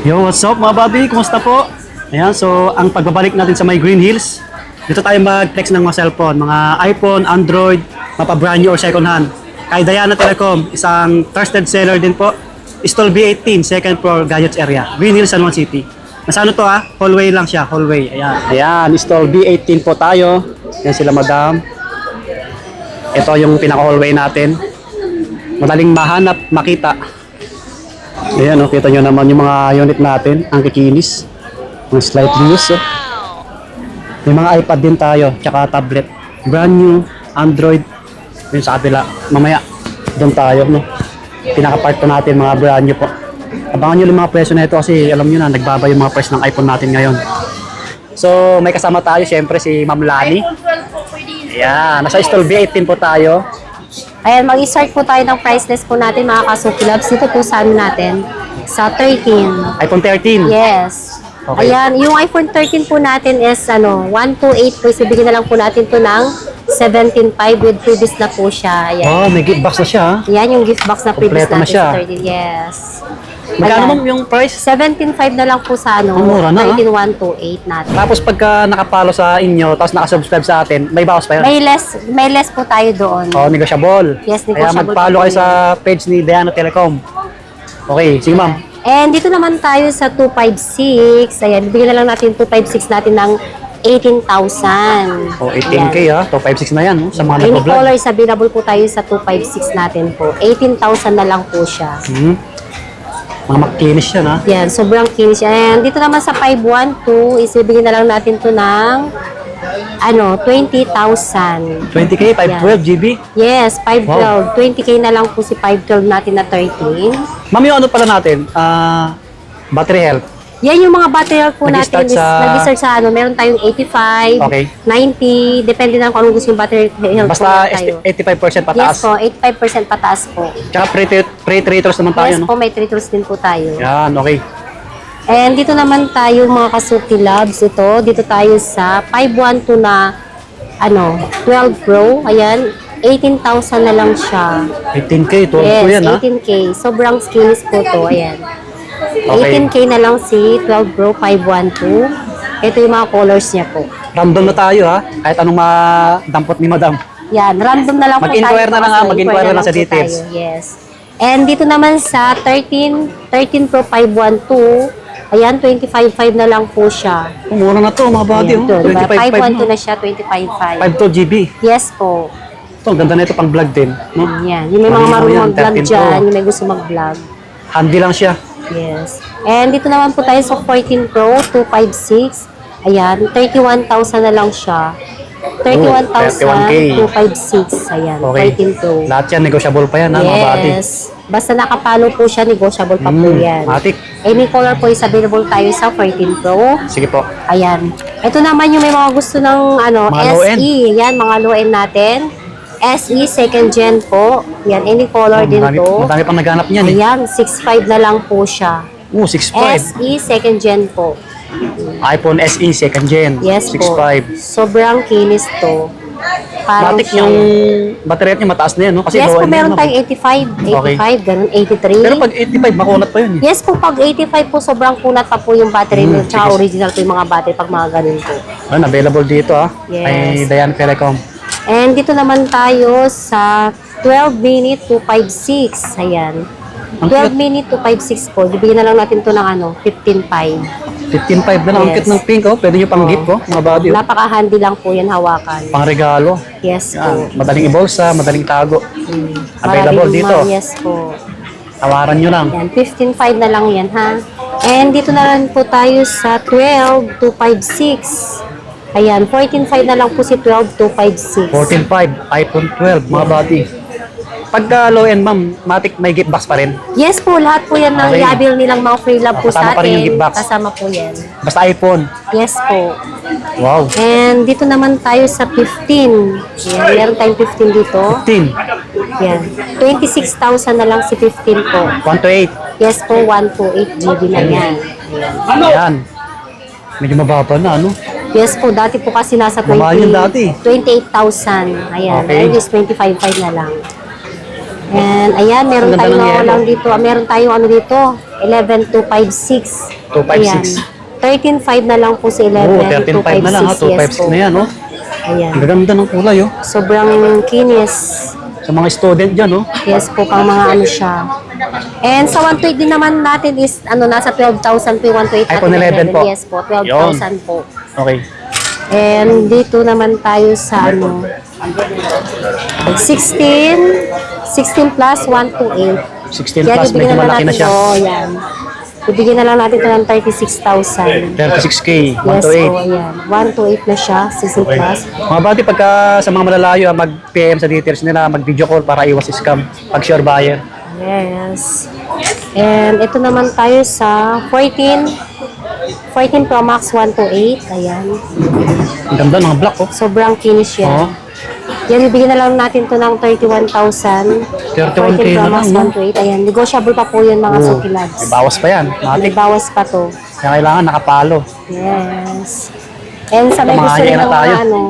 Yo, what's up mga babi? Kumusta po? Ayan, so ang pagbabalik natin sa may Green Hills, dito tayo mag-flex ng mga cellphone, mga iPhone, Android, mapa-brand new or second hand. Kay Diana Telecom, isang trusted seller din po. Stall B18, second floor, Gadgets area. Green Hills, San Juan City. Nasa ano to hallway lang siya, hallway. Ayan, ayan, stall B18 po tayo. Yan sila madam. Ito yung pinaka-hallway natin. Madaling mahanap, makita. Ayan, kita nyo naman yung mga unit natin, ang kikinis. Ang slightly used. May mga iPad din tayo, tsaka tablet. Brand new, Android. Yun sa kabila. Mamaya, doon tayo, no? Pinaka-part po natin, mga brand new po. Abangan nyo yung mga presyo na ito kasi alam nyo na, nagbaba yung mga price ng iPhone natin ngayon. So, may kasama tayo, syempre, si Ma'am Lani. Ayan, nasa stall B18 po tayo. Ayan, mag-start po tayo ng price list po natin mga kasukilabs. Dito po sa amin natin, sa 13. iPhone 13. Yes. Okay. Ayan, yung iPhone 13 po natin is 128 po. So, bigyan na lang po natin to ng 17.5 with previous na po siya. Ayan. Oh, may gift box na siya. Yan yung gift box na previous Kompleto na natin siya. sa 13. Yes. Magkano Ayan. ma'am yung price? 17.5 na lang po sa Ang mura na, 13.128 natin. Tapos pagka nakapalo sa inyo, tapos nakasubscribe sa atin, may bawas pa yun? May less po tayo doon. Oh, negotiable. Yes, Kaya negotiable mag-follow po kayo sa page ni Diana Telecom. Okay, sige ma'am. And dito naman tayo sa 256. Ayan, bibigyan na lang natin 256 natin ng 18,000. Oh, 18K Ayan. 256 na yan, no? Sa mga Any nagpa-vlog. colors available po tayo sa 256 natin po. 18,000 na lang po siya. Mga makinis yan, ha? Yan, sobrang kinis. And dito naman sa 512, isibigyan na lang natin to ng 20,000. 20K, 512 GB. Yes, 512. Wow. 20K na lang po si 512 natin na 13. Ma'am, yung ano pala natin? Battery health. Yan yung mga battery health po Nag-start natin. sa- Nag-start sa meron tayong 85, Okay. 90, depende na kung anong gusto yung battery health Basta po tayo. 85% Yes pataas. po, 85% pataas po. Tsaka pre-traders naman tayo, Yes no? po, may 3 tools din po tayo. Yan, okay. And dito naman tayo mga kasuki labs. Dito tayo sa 512 na 12 Pro. Ayan, 18,000 na lang siya. 18K, 12 Yes, ko yan, ha? 18K. Sobrang skinis po to. Ayan. Okay. 18K na lang si 12 Pro 512. Ito yung mga colors niya po. Random na tayo, ha? Kahit anong madampot ni madam. Yan, random na lang po tayo. Mag-inquire na lang, kasi mag-inquire na lang sa po details. tayo. Yes. And dito naman sa 13 Pro 512, ayan, 25.5 na lang po siya. Mura na to, mga buddy, Ayan, oh. 25.5 512 na. na siya, 25.5. 512 GB. Yes po. Ito, ang ganda na ito pang vlog din, no? Yan. Yung may mga Malinaw marunong yan, mag-vlog 13 dyan, Pro. yung may gusto mag-vlog. Handy lang siya. Yes. And dito naman po tayo sa 14 Pro 256. Ayan, 31,000 na lang siya. 31,000 256. Ayan, Okay. 14 Pro. Lahat yan, negotiable pa yan, ha, mga buddy. Yes. Basta nakapalo po siya, negotiable pa po yan. Matik. Any color po is available tayo sa 14 Pro. Sige po. Ayan. Ito naman yung may mga gusto ng Mga low end. SE. Yan, mga low end natin. SE second gen po. Yan, any color din Madami, to. madami pang naghanap niyan, eh. Ayan, 6.5 na lang po siya. 6.5. SE second gen po. iPhone SE, second gen. Yes po. 6.5. Sobrang kinis to. Parang Matik siya. yung battery niya mataas na yan, no? Kasi Yes low po, end meron yan, no? tayong 85, ganun, 83. Pero pag 85, makunat pa yun, eh. Yes po, pag 85 po, sobrang kunat pa po yung battery nyo. Tsaka sige. original po yung mga battery pag mga ganun po. Ayun, available dito, ha? Yes. Kay Diana Telecom. And dito naman tayo sa 12 minute 256. Ayan. Ang 12 minute 256 po. Bibigyan na lang natin to ng 15.5. 15.5 na lang. Ang Yes. cute ng pink, oh. Pwede nyo pang gift, oh. Mga buddy, oh. Napaka-handy lang po yan hawakan. Pang regalo. Yes po. Yan. Madaling ibulsa, madaling tago. Available Maraming dito. Yes po. Tawaran nyo lang. Yan, 15.5 na lang yan ha. And dito na lang po tayo sa 12.256. Ayan, 14.5 na lang po si 12.256. 14.5, iPhone 12, mga buddy. Pagka low end, ma'am, matik may gift box pa rin. Yes po, lahat po yan ng Okay. i-avail nilang mga free love po Kasama sa pa rin yung atin. gift box. Kasama po yan. Basta iPhone. Yes po. Wow. And dito naman tayo sa 15. Yan, meron tayong 15 dito. 15. Yan. 26,000 na lang si 15 po. 1 to 8. Yes po, 128 GB na yan. Ayan. Medyo mababa na, ano? Yes po, dati po kasi nasa Mamahal yun dati. 28,000. Ayan, Okay. ngayon is 25,500 na lang. And ayan, meron Ang ganda tayong ng yellow. lang dito. Meron tayong ano dito, 11,256. 256. Ayan. 13,500 na lang po sa 11, Oo, 13.5 na lang ha. 256 yes po. na yan, oh. Ayan. Ang gaganda ng kulay, oh. Sobrang kinis. Sa mga student dyan, oh. Yes po, pang mga ano siya. And sa 128 din naman natin is, ano, nasa 12,000 po yung 128 iPhone 11 po. Yes po, 12,000 po. Okay. And dito naman tayo sa ano, 16 plus 128. 16 Yan, plus, ibigyan medyo na lang malaki na natin siya. to, yan. Ibigyan na lang natin ito ng 36,000. 36K, 1 Yes to 8. po, ayan. 1 to 8 na siya, 16 Okay. plus. Mga buddy, pagka sa mga malalayo, mag-PM sa details nila, mag-video call para iwas scam pag sure buyer. Yes. And ito naman tayo sa 14 Pro Max 1 to 8. Ayan. Ang ganda ng black, oh. Sobrang kinis yan. Oo. Yan, bibigyan na lang natin to ng 31,000. 31K 14 Pro na Max lang, no? 1 to 8. Ayan. Negotiable pa po yun mga Oo. Suki Labs. May bawas pa yan, May matik. bawas pa to. Kaya kailangan nakapalo. Yes. And sa may gusto Mamahaya rin na ng tayo. mga ano,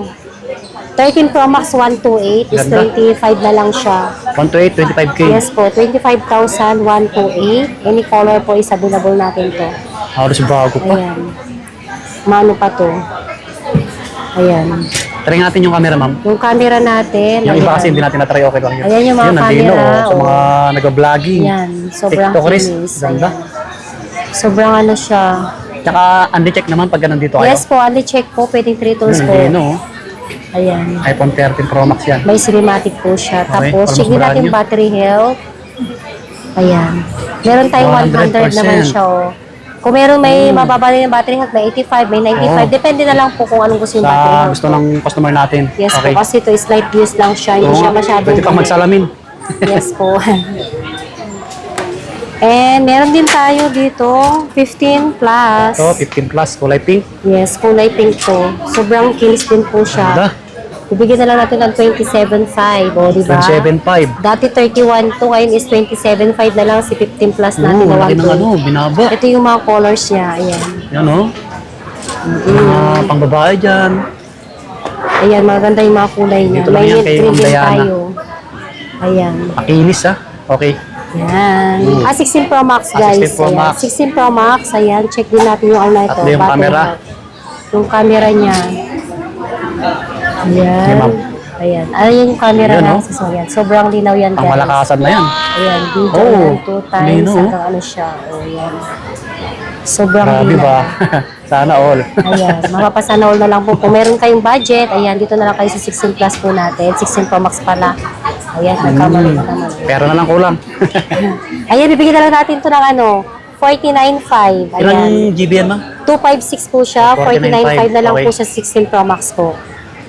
13 Pro Max 1 to 8 is Ganda. 25 na lang siya. 1 to 8, 25K. Yes po, 25,000 1 to 8. Any color po is available natin to. Halos bago pa. Ayan. Mano pa to. Ayan. Try natin yung camera, ma'am. Yung camera natin. Yung iba ayan. kasi hindi natin natry, okay lang yun. Ayan yung mga Yun, nandino, camera, oh, sa oh. mga nag-vlogging. Ayan. Sobrang TikTokers. kinis. Ganda. Ayan. Sobrang ano siya. Tsaka, uncheck naman pag nandito kayo. Yes po, check po. Pwedeng 3 tools Yun, po. nandino, oh. Ayan. iPhone 13 Pro Max yan. May cinematic po siya. Okay, Tapos, almost check din brand natin new. battery health. Ayan. Meron tayong 100 naman 100%. siya. Oh. Kung meron may mababa rin yung battery health, may 85, may 95. Oo. Depende na lang po kung anong gusto yung battery Sa health. gusto ng customer natin. Yes Okay. po, kasi ito is light use lang siya. Hindi Oo siya nga. masyadong... Pwede pang magsalamin. Yes po. And meron din tayo dito, 15 plus. So, 15 plus, kulay pink. Yes, kulay pink to. Sobrang kinis din po siya. Ganda. Ibigyan na lang natin ng 27.5, o diba? 27.5. Dati 31 to, ngayon is 27.5 na lang si 15 plus natin Oo, na laki ng 1 ano, binaba. Ito yung mga colors niya, ayan. Yan, oh. Mga pangbabae dyan. Ayan, maganda yung mga kulay niya. Dito lang May yan mint kay green Ma'am din Diana. tayo. Ayan. Makinis, ha? Okay. Yan. 16 Pro Max, Ah, guys. 16 Pro Ayan. Max. 16 Pro Max. Ayan. Check din natin yung ano ito. Tatlo yung battery camera. health. Yung camera niya. Ayan. Okay, ma'am. Ayan. Ayan yung camera Ayan, na. oh. So, ayan. Sobrang linaw yan, Ang guys. malakasan na yan. Ayan. Video Oh, yan. 2 times. linaw, oh. Hanggang ano siya. O, ayan. Sobrang Grabe linaw. ba? Sana all. Ayan, mapapasana all na lang po. Kung meron kayong budget, ayan, dito na lang kayo sa 16 plus po natin. 16 Pro Max pala. Ayan, nagkamali pa naman. Pero na lang kulang. Ayan, bibigyan na lang natin ito ng ano, 49.5. Ilang Ayan, GB yan, ma'am? 256 po siya, 49.5 na lang Okay. po siya 16 Pro Max po.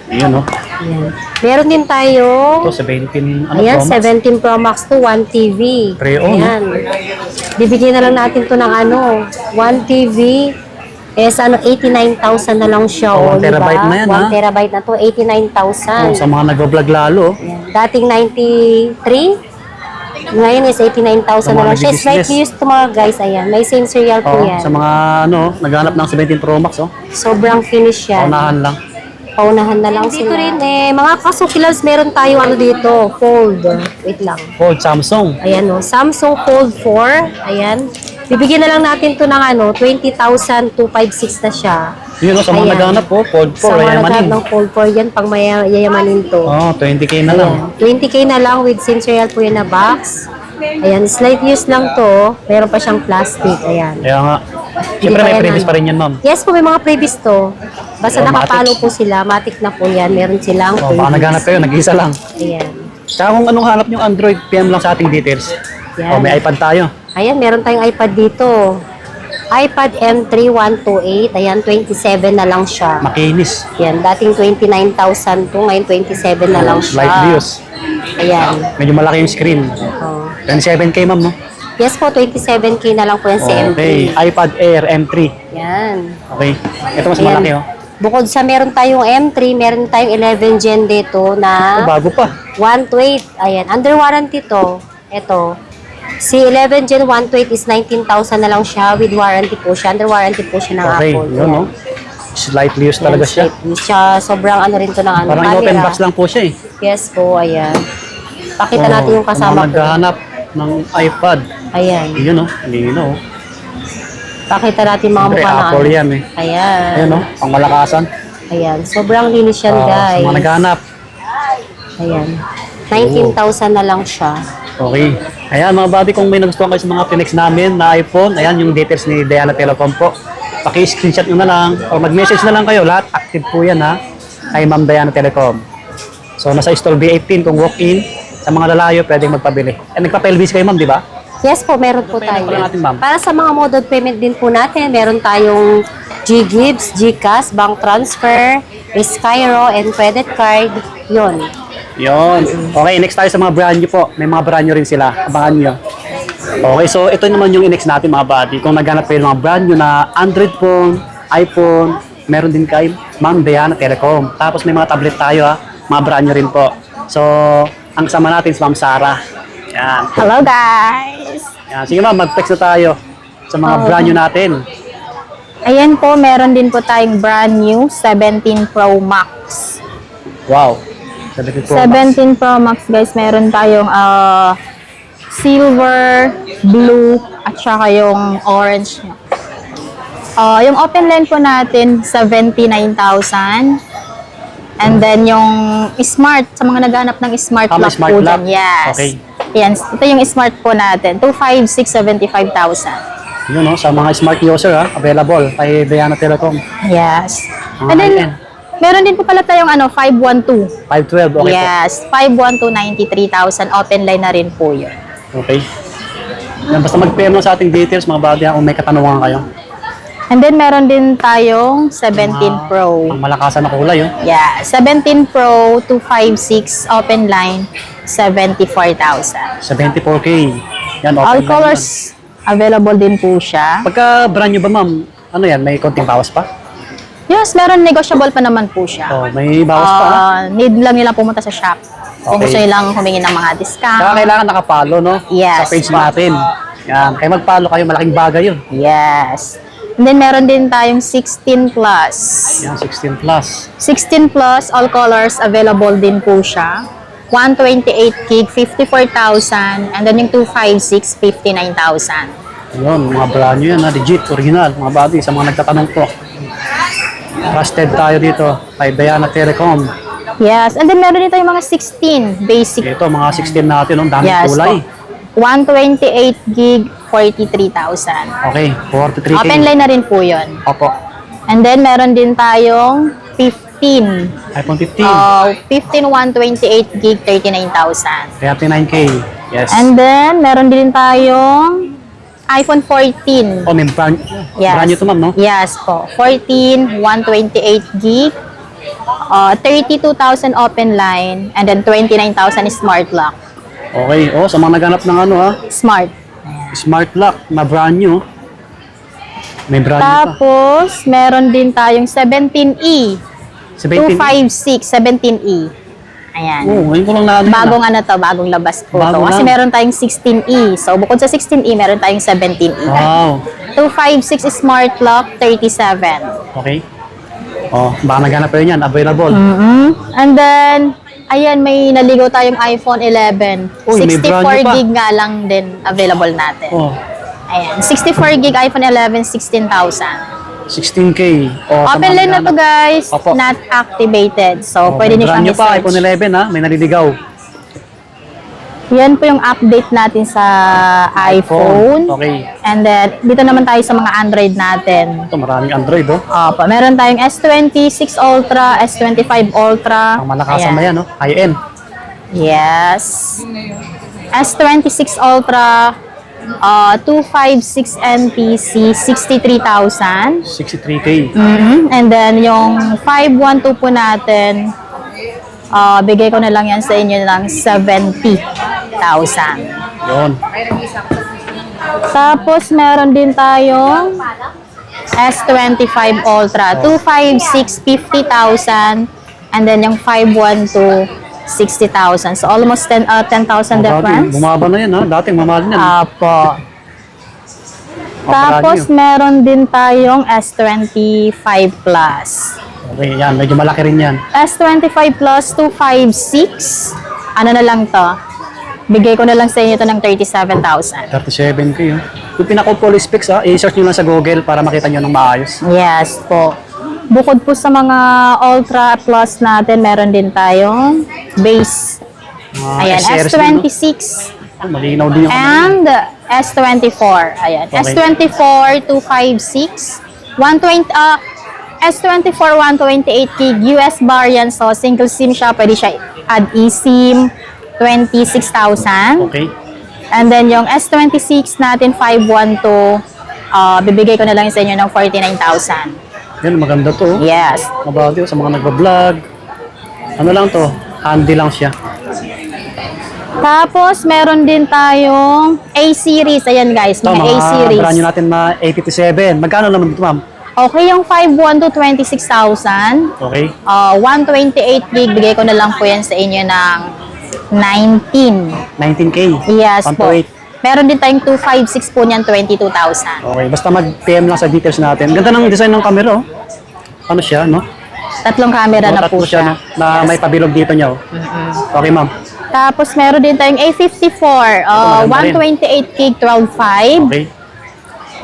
Yun, oh. Ayan. Meron din tayo, Ito, 17, ano, ayan, Pro Max? 17 Pro Max to 1 TV. Pre-owned, Ayan. Bibigyan na lang natin to ng ano, 1 TV. Is ano, 89,000 na lang siya. Oh, 1 diba? terabyte na yan, 1 ha? terabyte na to, 89,000. Oh, sa mga nag-vlog lalo, oh. Ayan. Dating 93. Ngayon is 89,000 Sa na mga lang siya. nagbi-business. Slightly used to mga guys. Ayan. May same serial po Oh, yan. sa mga ano, naghanap ng 17 Pro Max, oh. Sobrang finish yan. Paunahan lang. Paunahan na lang dito rin mga kasukilals, meron tayo ano dito, Fold. Wait lang. Fold Samsung. Ayan o, Samsung Fold 4. Ayan. Bibigyan na lang natin to ng ano, 20,256 na siya. Yun, oh, sa mga Ayan. naghanap, oh. Fold 4, Sa mga yayamanin. naghanap ng Fold 4 yan, pang yayamanin to. Oh, 20K na lang. Ayan. 20K na lang with SIM serial po yan na box. Ayan, slight use lang to. Meron pa siyang plastic. Ayan. Kaya nga. Siyempre may kaya previous na- pa rin yan, ma'am. Yes po, may mga previous to. Basta Oh, nakapalo po sila, matic na po yan. Meron silang Oh, baka naghanap kayo, nag-isa lang. Ayan. Tsaka kung anong hanap yung Android, PM lang sa ating details. Yan. Oh, may iPad tayo. Ayan, meron tayong iPad dito. iPad M3 128. Ayan, 27 na lang siya. Makinis. Ayan, dating 29,000 to, ngayon 27 na lang siya. Light views. Ayan. Medyo malaki yung screen. Oh. 27K, ma'am, no? Yes po, 27K na lang po yan sa M3. Okay. iPad Air M3. Yan. Okay. Ito mas Ayan. malaki, oh. Bukod sa meron tayong M3, meron tayong 11 Gen dito Oh, na bago pa. 128. Ayan, under warranty to. Ito. Si 11 Gen 128 is 19,000 na lang siya with warranty po siya. Under warranty po siya ng Okay. Apple. Yun, no? Slightly used talaga siya. Siya, sobrang ano rin to ng ano, Parang open camera. box lang po siya, eh. Yes po, ayan. Pakita natin yung Sa mga kasama ko. naghahanap ng iPad. Ayan. Yun oh, lino oh. Pakita natin mga Siyempre, mukha na Apple yan eh. Ayan. Ayan oh, pang malakasan. Ayan. Sobrang linis yan, Sa guys. mga naghahanap. Ayan. 19,000 na lang siya. Okay. Ayan mga buddy, kung may nagustuhan kayo sa mga Phoenix namin na iPhone, ayan yung details ni Diana Telecom po. Paki-screenshot nyo na lang o mag-message na lang kayo. Lahat active po yan ha. Kay Ma'am Diana Telecom. So nasa store B18 kung walk-in. Sa mga lalayo, pwedeng magpabili. Nagpa-PLBC kayo ma'am, di ba? Yes po, meron po payment tayo. po natin, ma'am? Para sa mga mode of payment din po natin, meron tayong GGives, GCash, bank transfer, Skyro, and credit card. Yun. Yun. Okay, next tayo sa mga brand new po. May mga brand new rin sila. Abangan nyo. Okay, so ito naman yung next natin mga buddy. Kung naghanap kayo ng mga brand new na Android phone, iPhone, meron din kay Ma'am Diana Telecom. Tapos may mga tablet tayo ha. Mga brand new rin po. So, ang sama natin si Ma'am Sarah. Yan. Hello, guys! Yan. Sige ma'am, mag-text na tayo sa mga brand new natin. Ayan po, meron din po tayong brand new 17 Pro Max. Wow. 17 Pro Max. 17 Pro Max guys, meron tayong silver, blue, at saka yung orange niya. Yung open line po natin, 79,000. And then yung smart, sa mga naghanap ng smart May lock smart po lock? dyan. Yes. Okay. Yan, ito yung smart po natin, 256,75,000. Yun no, sa mga smart user ha, available kay Diana Telecom. Yes. Mga And then, high-end. meron din po pala tayong 512. 512, okay Yes, 512, 93,000. Open line na rin po yun. po. Okay. Yan, basta mag-PM lang sa ating details mga buddy ha, kung may katanungan kayo. And then, meron din tayong 17 Mga- Pro. Ang malakasan na kulay oh. Yeah, 17 Pro, 256, open line, 74,000. 74K. Yan, open All line colors available din po siya. yan. Pagka brand new ba ma'am, ano yan, may konting bawas pa? Yes, meron negotiable pa naman po siya. Oh, may bawas pa ha? Need lang nila pumunta sa shop. Kung Okay. gusto nilang humingi ng mga discount. Saka kailangan nakapalo no? Yes, Sa page po. natin. Yan, kaya magpalo kayo, malaking bagay yun. Yes. And then, meron din tayong 16 plus. Yan, 16 plus. 16 plus, all colors available din po siya. 128 gig, 54,000. And then yung 256, 59,000. Yun, mga brand new yan ha, legit, original, mga buddy, sa mga nagtatanong po. Trusted tayo dito kay Diana Telecom. Yes. And then meron din tayong mga 16 basic. Ito, mga 16 natin, ang daming Yes kulay. po. 128 gig, 43,000. Okay, 43K. Open line na rin po yun. Opo, And then meron din tayong 15. iPhone 15, 15, 128 gig, 39,000. 39K. Yes. And then, meron din tayong iPhone 14. Oh, may brand, Yes. brand new to ma'am, no? Yes po. 14, 128 gig, 32,000 open line, and then 29,000 smart lock. Okay, oh, sa mga naghanap ng ano ha, Smart. smart lock na brand new. May brand new pa. Tapos, meron din tayong 17E. 17. 256, 17E. Ayan. Oh, ngayon ko lang na ano. Bagong ano to, bagong labas po Bago to. Kasi lang. meron tayong 16E. So, bukod sa 16E, meron tayong 17E. Wow. 256 smart lock, 37. Okay. Oh, baka naghanap kayo niyan, available. And then, ayan, may naligaw tayong iPhone 11. Uy, may brand 64 new pa. gig nga lang din available natin. Oh, Ayan, 64 gig iPhone 11, 16,000. 16K. Oh, sa Open mga line na to naghahanap. guys, Opo. not activated. So, Oh, pwede may niyo brand siyang new pa, i-search. iPhone 11 ha, may naliligaw. Yan po yung update natin sa iPhone. Okay. And then, dito naman tayo sa mga Android natin. Ito, maraming Android oh. Opo, meron tayong S26 Ultra, S25 Ultra. Ang malakasan Ayan. na yan, no? High-end. Yes. S26 Ultra, 256 NPC, 63,000. 63K. And then, yung 512 po natin, bigay ko na lang yan sa inyo ng 70,000. Yun. Tapos, meron din tayong S25 Ultra, 256, 50,000. And then, yung 512, 60,000. So, almost 10,000 difference. Bumaba na yan ha, dating mamahal niyan. Apo. Oh, Tapos, brand new. meron din tayong S25 Plus. Okay, yan, medyo malaki rin yan. S25 Plus 256. Ano na lang to? Bigay ko na lang sa inyo ito ng 37,000. 37K yun. Yung pinaka-full specs i-search nyo lang sa Google para makita nyo ng maayos. Yes po. Bukod po sa mga Ultra Plus natin, meron din tayong base. Ayan, SRS din, no? S26 Malinaw din yung and S24. Ayan, Okay. S24 256, 120 S24 128 gig US variant, so single SIM siya, pwede siya add eSIM, 26,000. Okay. And then yung S26 natin 512, bibigay ko na lang sa inyo ng 49,000. Yan, maganda to. Yes. About yun, sa mga nagbablog. Ano lang to? Handy lang siya. Tapos meron din tayong A-series. Ayan guys, Ito, mga mga A-series. brand new natin na A57. Magkano naman ito, ma'am? Okay, yung 512 26,000. Okay. 128 gig, bigay ko na lang po yan sa inyo ng 19. 19K. Yes po. 128. Meron din tayong 256 po niyan, 22,000. Okay, basta mag-PM lang sa details natin. Ganda ng design ng camera, oh. Ano siya, no? Tatlong camera na Tatlo po siya. no? Na may pabilog dito niya, oh. Okay, ma'am. Tapos meron din tayong A54, maganda rin. 128 gig, 12.5. Okay.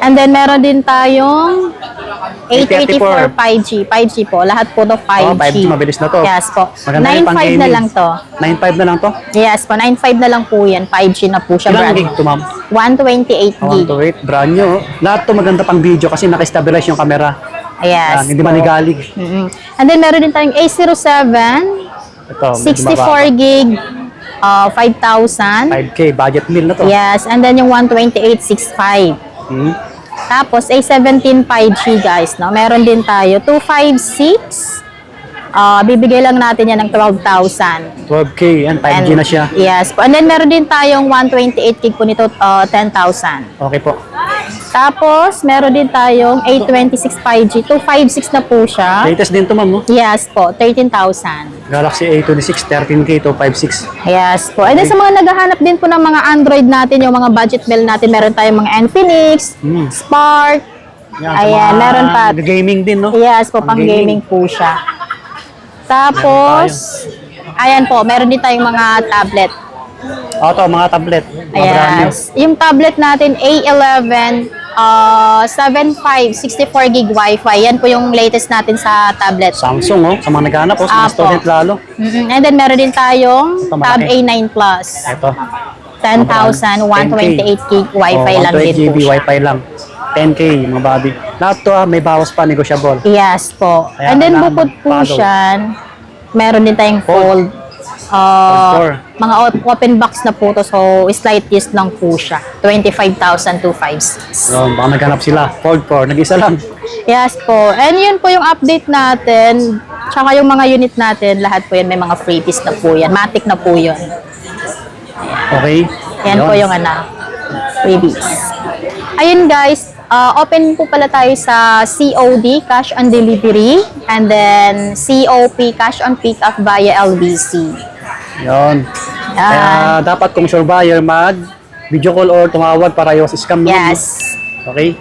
And then meron din tayong 884 884 5G. 5G po. Lahat po to 5G. Oh, 5G, mabilis na to. Yes po. Maganda rin pang 9.5 na gaming. lang to. 9.5 na lang to? Yes po. 9.5 na lang po yan. 5G na po siya. Ilang Brand. gig to, ma'am? 128 gig. 128, brand new. Oh. Lahat to maganda pang video kasi naka-stabilize yung camera. Yes. Yan, hindi po. manigalig. Mm-mm. And then meron din tayong A07, Ito, medyo 64 gig, 5,000. 5K, budget meal na to. Yes. And then yung 128, 6.5. Hmm. Tapos, A17 5G guys, no? Meron din tayo, 256. Bibigay lang natin yan ng 12,000. 12K, yan, 5G na siya. Yes. And then, meron din tayong 128 gig po nito, 10,000. Okay po. Tapos, meron din tayong A26 5G, 256 na po siya. Latest din to, ma'am, oh. Yes po, 13,000. Galaxy A26, 13K to 56. Yes po. And then, sa mga naghahanap din po ng mga Android natin, yung mga budget bill natin, meron tayong mga Infinix, Spark. Yan, Ayan, meron pa. Gaming din, no? Yes po, pang gaming po siya. Tapos, ayan po, meron din tayong mga tablet. To, mga tablet. Mga brand new. Yes. Yung tablet natin, A11, 75, 64 gig Wi-Fi. Yan po yung latest natin sa tablet. Samsung, oh. Sa mga naghanap, oh. Sa mga Apo. student lalo. And then, meron din tayong Ito, Tab malaki. A9 Plus. Ito. 10,000, 128 gig Wi-Fi lang din 128 po GB siya. Wi-Fi lang. 10K, mga body. Lahat to, may bawas pa, negotiable. Yes po. Kaya And then, kailangan bukod po mag-follow. siyan, meron din tayong fold. Fold 4. Mga open box na po to, so slight use lang po siya. 25,256. Yun, baka naghanap sila. Fold 4, nag-isa lang. Yes po. And yun po yung update natin. Tsaka yung mga unit natin, lahat po yan, may mga freebies na po yan. Matic na po yun. Okay? Yan Yun. po yung freebies. Ayun guys, open po pala tayo sa COD, cash on delivery, and then COP, cash on pick up via LBC. Yun. Kaya dapat kung sure buyer, mag video call or tumawag para iwas scam. Yes. Okay?